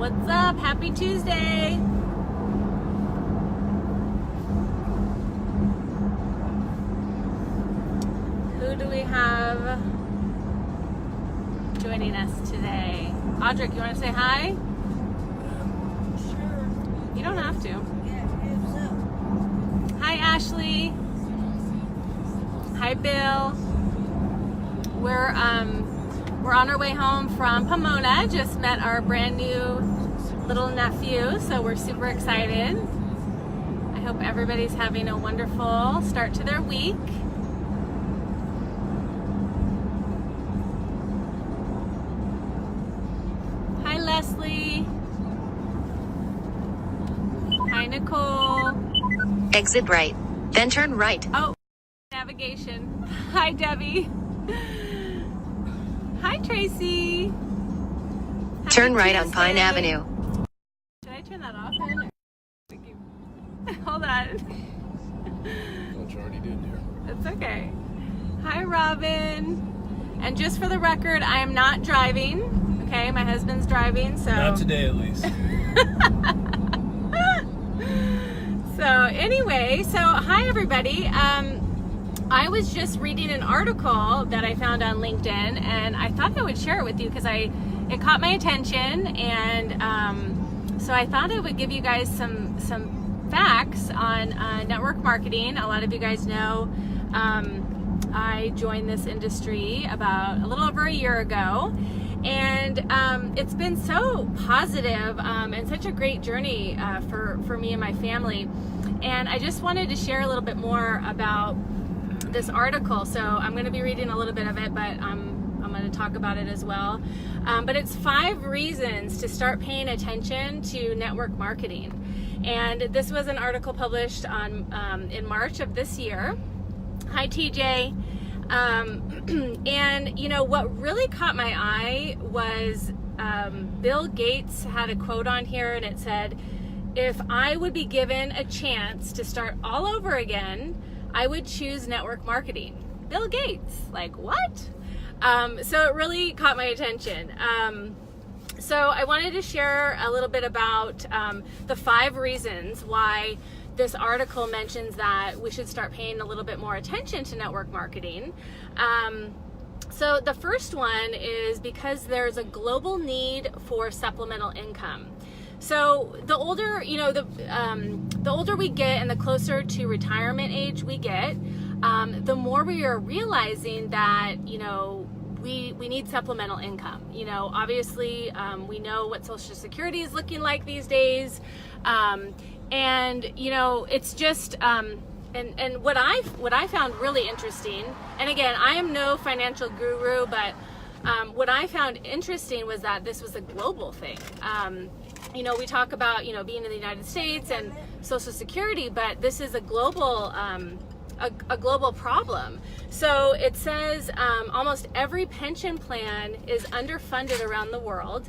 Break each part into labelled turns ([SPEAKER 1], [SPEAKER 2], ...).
[SPEAKER 1] What's up? Happy Tuesday. Who do we have joining us today? Audric, you want to say hi?
[SPEAKER 2] Sure.
[SPEAKER 1] You don't have to.
[SPEAKER 2] Yeah, if so.
[SPEAKER 1] Hi, Ashley. Hi, Bill. We're on our way home from Pomona. Just met our brand new little nephew, so we're super excited. I hope everybody's having a wonderful start to their week. Hi, Leslie. Hi, Nicole.
[SPEAKER 3] Exit right, then turn right.
[SPEAKER 1] Oh, navigation. Hi, Debbie. Hi, Tracy.
[SPEAKER 3] Turn
[SPEAKER 1] Happy
[SPEAKER 3] right on Pine
[SPEAKER 1] Tuesday.
[SPEAKER 3] Avenue.
[SPEAKER 1] Should I turn that off then? Hold on.
[SPEAKER 4] Thought you already did here.
[SPEAKER 1] It's okay. Hi, Robin. And just for the record, I am not driving. Okay, my husband's driving, so.
[SPEAKER 4] Not today, at least.
[SPEAKER 1] So anyway, hi everybody. I was just reading an article that I found on LinkedIn, and I thought I would share it with you because it caught my attention, and so I thought I would give you guys some facts on network marketing. A lot of you guys know I joined this industry about a little over a year ago, and it's been so positive and such a great journey for me and my family. And I just wanted to share a little bit more about this article. So I'm going to be reading a little bit of it, but I'm going to talk about it as well. But it's 5 reasons to start paying attention to network marketing. And this was an article published in March of this year. Hi, TJ. And you know what really caught my eye was Bill Gates had a quote on here, and it said, "If I would be given a chance to start all over again, I would choose network marketing." Bill Gates, like what? So it really caught my attention. So I wanted to share a little bit about the 5 reasons why this article mentions that we should start paying a little bit more attention to network marketing. So the first one is because there's a global need for supplemental income. So the older, the older we get and the closer to retirement age we get, the more we are realizing that, we need supplemental income. Obviously, we know what Social Security is looking like these days. And it's just, and what I found really interesting, and again, I am no financial guru, but what I found interesting was that this was a global thing. We talk about, being in the United States and Social Security, but this is a global, a global problem. So it says almost every pension plan is underfunded around the world.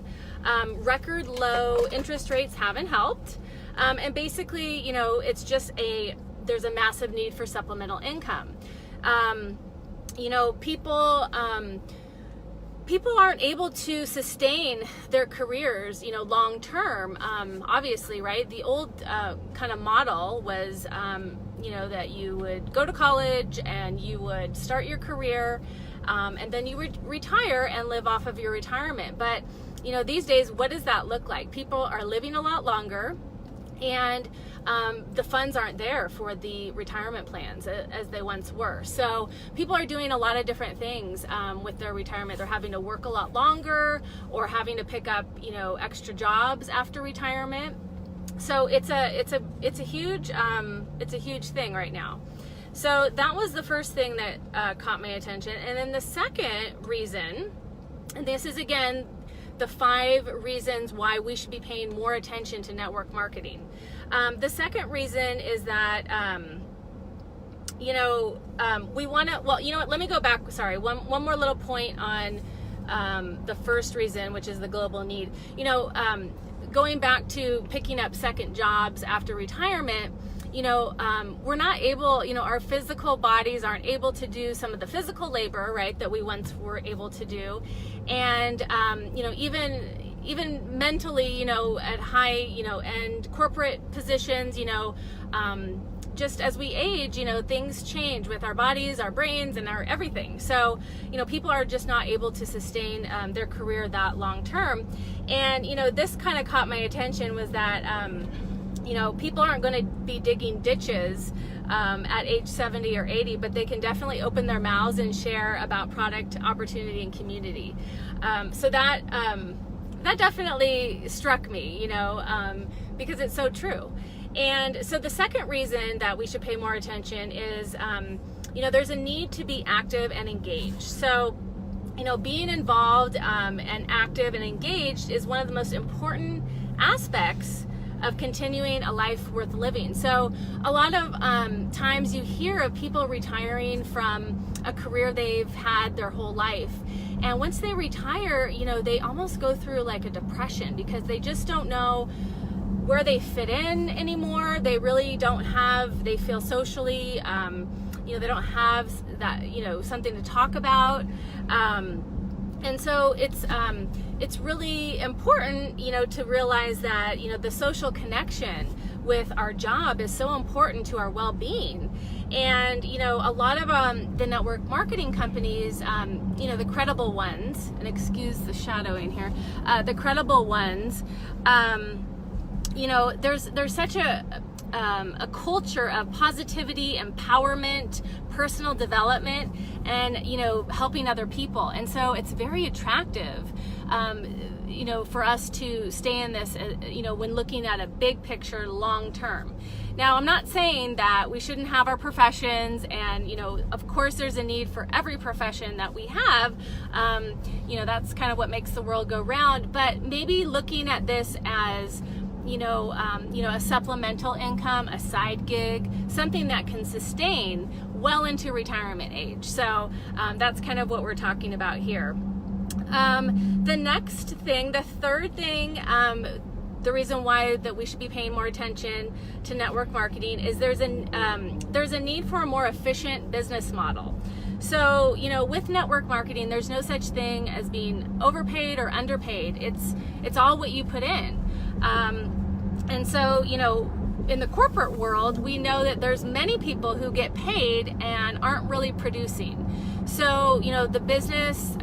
[SPEAKER 1] Record low interest rates haven't helped. And basically, it's just there's a massive need for supplemental income. People aren't able to sustain their careers, long term. Obviously, right? The old kind of model was, that you would go to college and you would start your career, and then you would retire and live off of your retirement. But, these days, what does that look like? People are living a lot longer, and the funds aren't there for the retirement plans as they once were. So people are doing a lot of different things with their retirement. They're having to work a lot longer, or having to pick up, extra jobs after retirement. So it's a huge thing right now. So that was the first thing that caught my attention. And then the second reason, and this is again the 5 reasons why we should be paying more attention to network marketing. The second reason is that, we want to, well, let me go back. Sorry, one more little point on the first reason, which is the global need. Going back to picking up second jobs after retirement, we're not able, our physical bodies aren't able to do some of the physical labor, right, that we once were able to do. And, even even mentally, you know, at high, you know, and corporate positions, you know, just as we age, you know, things change with our bodies, our brains, and our everything. So, you know, people are just not able to sustain their career that long term. And, you know, this kind of caught my attention was that, you know, people aren't going to be digging ditches at age 70 or 80, but they can definitely open their mouths and share about product, opportunity, and community. So that definitely struck me, you know, because it's so true. And so the second reason that we should pay more attention is, you know, there's a need to be active and engaged. So, you know, being involved and active and engaged is one of the most important aspects of continuing a life worth living. So a lot of times you hear of people retiring from a career they've had their whole life. And once they retire, you know, they almost go through like a depression because they just don't know where they fit in anymore. They really don't have, they feel socially, you know, they don't have that, you know, something to talk about. And so it's really important, you know, to realize that, you know, the social connection with our job is so important to our well-being. And, you know, a lot of the network marketing companies, you know, the credible ones, and excuse the shadowing here, the credible ones, you know, there's such a culture of positivity, empowerment, personal development, and, you know, helping other people. And so it's very attractive, you know, for us to stay in this, you know, when looking at a big picture long term. Now, I'm not saying that we shouldn't have our professions, and, you know, of course there's a need for every profession that we have. You know, that's kind of what makes the world go round, but maybe looking at this as, you know, a supplemental income, a side gig, something that can sustain well into retirement age. So that's kind of what we're talking about here. The next thing, the third thing, the reason why that we should be paying more attention to network marketing is there's a need for a more efficient business model. So, you know, with network marketing, there's no such thing as being overpaid or underpaid. It's all what you put in. And so, you know, in the corporate world, we know that there's many people who get paid and aren't really producing. So, you know, the businesses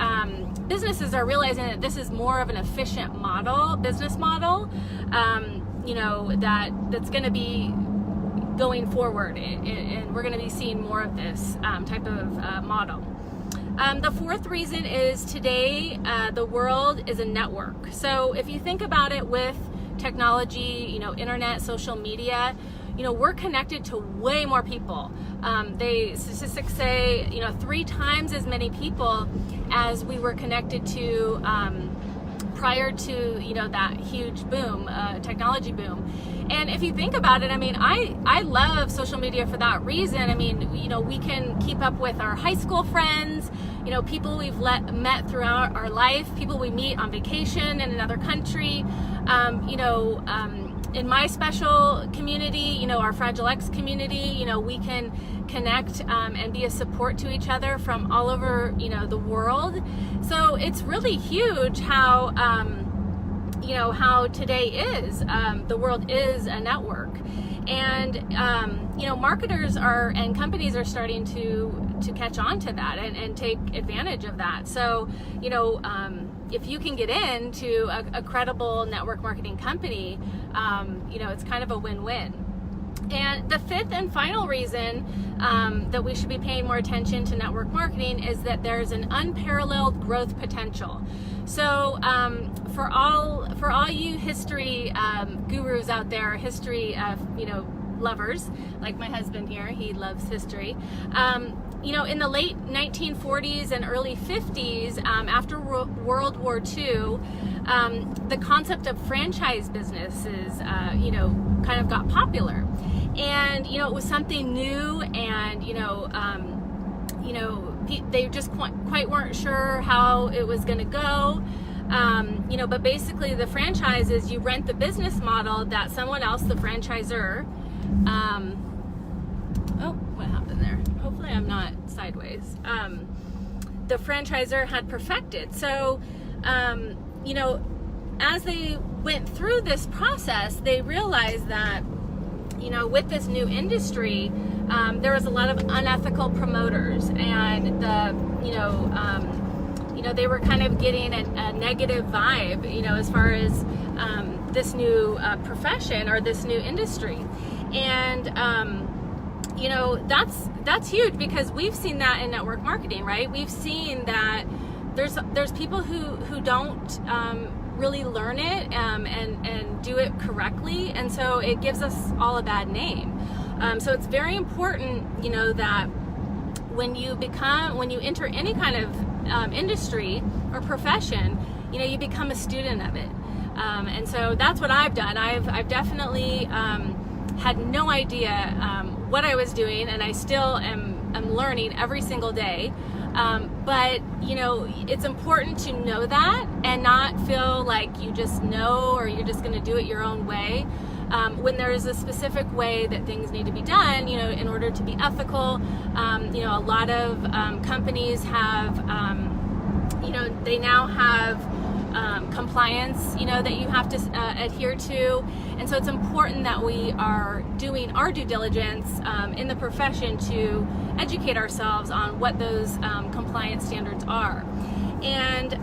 [SPEAKER 1] are realizing that this is more of an efficient business model, you know, that's going to be going forward, and we're going to be seeing more of this type of model. The fourth reason is today the world is a network. So if you think about it with technology, you know, internet, social media, you know, we're connected to way more people. Statistics say, you know, 3 times as many people as we were connected to prior to, you know, that huge boom, technology boom. And if you think about it, I mean, I love social media for that reason. I mean, you know, we can keep up with our high school friends, you know, people we've met throughout our life, people we meet on vacation in another country, you know, in my special community, you know, our Fragile X community, you know, we can connect and be a support to each other from all over, you know, the world. So it's really huge how, you know, how today is, the world is a network. And, you know, marketers and companies are starting to catch on to that and take advantage of that. So, you know, if you can get into a credible network marketing company, you know, it's kind of a win-win. And the fifth and final reason that we should be paying more attention to network marketing is that there's an unparalleled growth potential. So for all you history gurus out there, history you know, lovers like my husband here, he loves history. You know, in the late 1940s and early 50s, after World War II, the concept of franchise businesses, you know, kind of got popular. And, you know, it was something new, and, you know, they just quite weren't sure how it was going to go. You know, but basically the franchise is you rent the business model that someone else, the franchisor, oh, what happened there? Hopefully I'm not sideways. The franchisor had perfected. So, you know, as they went through this process, they realized that, you know, with this new industry, there was a lot of unethical promoters, and they were kind of getting a negative vibe, you know, as far as this new profession or this new industry. And you know, that's huge, because we've seen that in network marketing, right? We've seen that there's people who don't really learn it and do it correctly, and so it gives us all a bad name. So it's very important, you know, that when you enter any kind of industry or profession, you know, you become a student of it. And so that's what I've done. I've definitely had no idea what I was doing, and I still am learning every single day. But, you know, it's important to know that and not feel like you just know, or you're just going to do it your own way. When there is a specific way that things need to be done, you know, in order to be ethical. You know, a lot of companies have, you know, they now have compliance, you know, that you have to adhere to. And so it's important that we are doing our due diligence in the profession to educate ourselves on what those compliance standards are. And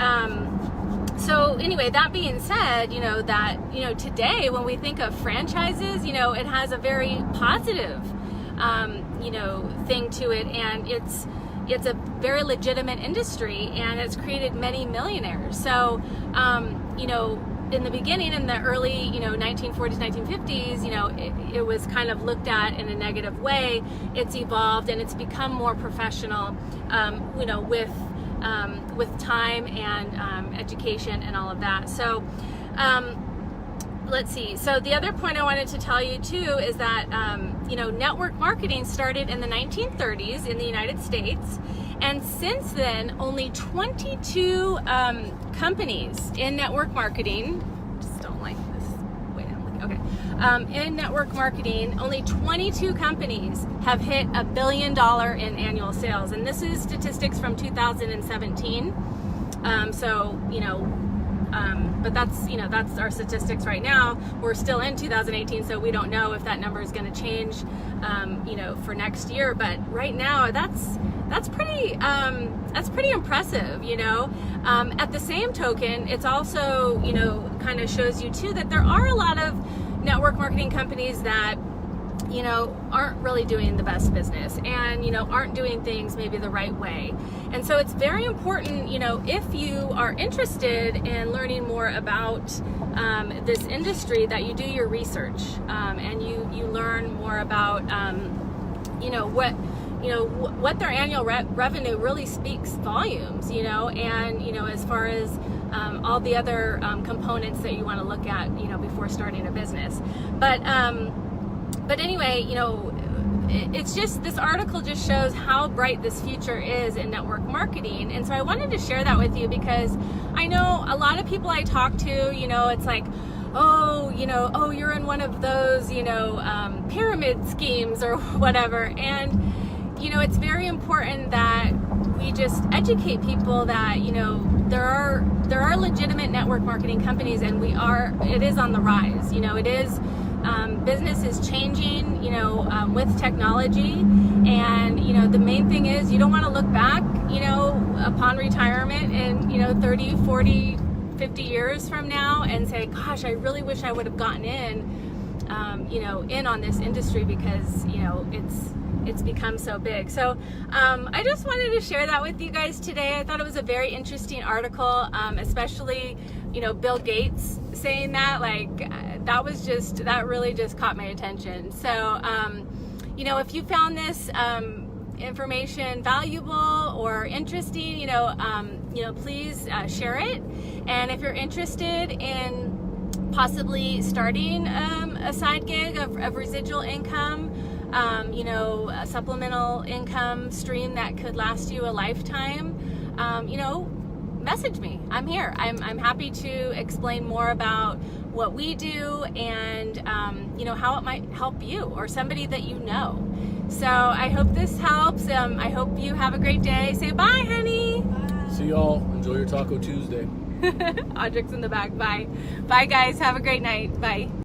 [SPEAKER 1] so anyway, that being said, you know, that, you know, today when we think of franchises, you know, it has a very positive, you know, thing to it, and it's a very legitimate industry, and it's created many millionaires. So, you know, in the beginning, in the early, you know, 1940s, 1950s, you know, it was kind of looked at in a negative way. It's evolved and it's become more professional, you know, with time and education and all of that. So, let's see. So the other point I wanted to tell you too is that, you know, network marketing started in the 1930s in the United States. And since then, only 22 companies in network marketing, just don't like this way I'm looking, okay. In network marketing, only 22 companies have hit $1 billion in annual sales. And this is statistics from 2017. So, you know, but that's, you know, that's our statistics right now. We're still in 2018, so we don't know if that number is going to change, you know, for next year. But right now, that's pretty impressive, you know. At the same token, it's also, you know, kind of shows you too that there are a lot of network marketing companies that, you know, aren't really doing the best business, and, you know, aren't doing things maybe the right way. And so it's very important, you know, if you are interested in learning more about this industry, that you do your research, and you learn more about, you know, what their annual revenue really speaks volumes, you know, and, you know, as far as all the other components that you want to look at, you know, before starting a business. But anyway, you know, it's just, this article just shows how bright this future is in network marketing. And so I wanted to share that with you, because I know a lot of people I talk to, you know, it's like, oh, you know, oh, you're in one of those, you know, pyramid schemes or whatever. And, you know, it's very important that we just educate people that, you know, there are legitimate network marketing companies, and it is on the rise. You know, it is, business is changing, you know, with technology. And, you know, the main thing is you don't want to look back, you know, upon retirement in, you know, 30, 40, 50 years from now and say, gosh, I really wish I would have gotten in, you know, in on this industry, because, you know, it's become so big. So I just wanted to share that with you guys today. I thought it was a very interesting article, especially, you know, Bill Gates saying that, like, that really just caught my attention. So, you know, if you found this information valuable or interesting, you know, please share it. And if you're interested in possibly starting a side gig of residual income, you know, a supplemental income stream that could last you a lifetime, you know, message me. I'm here. I'm happy to explain more about what we do and, you know, how it might help you or somebody that you know. So I hope this helps. I hope you have a great day. Say bye, honey.
[SPEAKER 2] Bye.
[SPEAKER 4] See y'all. Enjoy your Taco Tuesday.
[SPEAKER 1] Audric's in the back. Bye. Bye, guys. Have a great night. Bye.